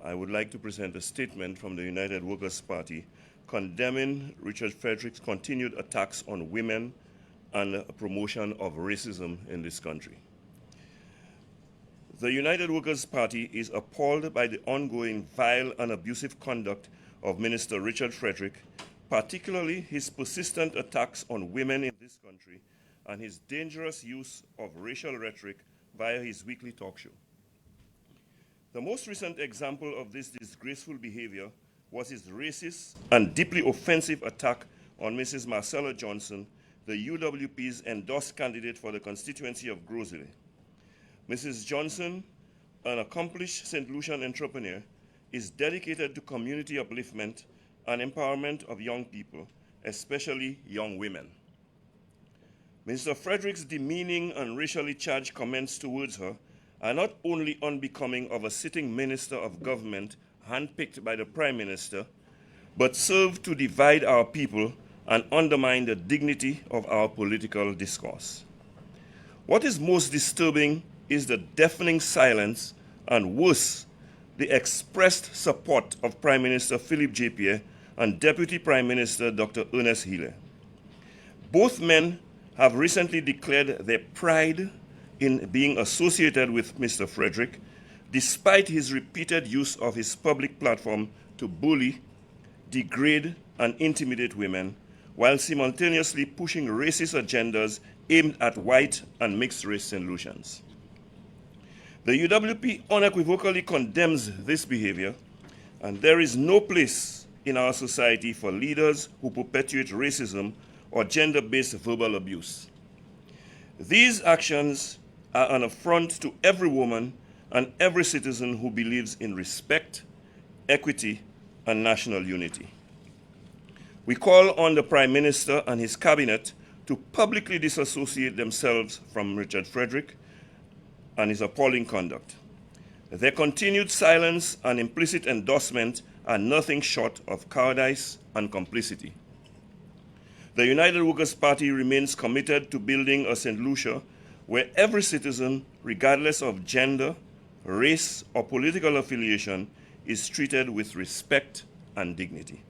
I would like to present a statement from the United Workers' Party condemning Richard Frederick's continued attacks on women and promotion of racism in this country. The United Workers' Party is appalled by the ongoing vile and abusive conduct of Minister Richard Frederick, particularly his persistent attacks on women in this country and his dangerous use of racial rhetoric via his weekly talk show. The most recent example of this disgraceful behavior was his racist and deeply offensive attack on Mrs. Marcella Johnson, the UWP's endorsed candidate for the constituency of Gros Islet. Mrs. Johnson, an accomplished Saint Lucian entrepreneur, is dedicated to community upliftment and empowerment of young people, especially young women. Mr. Frederick's demeaning and racially charged comments towards her are not only unbecoming of a sitting minister of government handpicked by the Prime Minister, but serve to divide our people and undermine the dignity of our political discourse. What is most disturbing is the deafening silence and, worse, the expressed support of Prime Minister Philippe J. Pierre and Deputy Prime Minister Dr. Ernest Hille. Both men have recently declared their pride in being associated with Mr. Frederick, despite his repeated use of his public platform to bully, degrade, and intimidate women, while simultaneously pushing racist agendas aimed at white and mixed-race Saint Lucians. The UWP unequivocally condemns this behavior, and there is no place in our society for leaders who perpetuate racism or gender-based verbal abuse. These actions are an affront to every woman and every citizen who believes in respect, equity, and national unity. We call on the Prime Minister and his cabinet to publicly disassociate themselves from Richard Frederick and his appalling conduct. Their continued silence and implicit endorsement are nothing short of cowardice and complicity. The United Workers' Party remains committed to building a St. Lucia where every citizen, regardless of gender, race, or political affiliation, is treated with respect and dignity.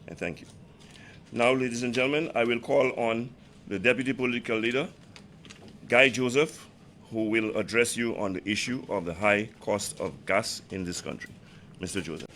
And thank you. Now, ladies and gentlemen, I will call on the Deputy Political Leader, Guy Joseph, who will address you on the issue of the high cost of gas in this country. Mr. Joseph.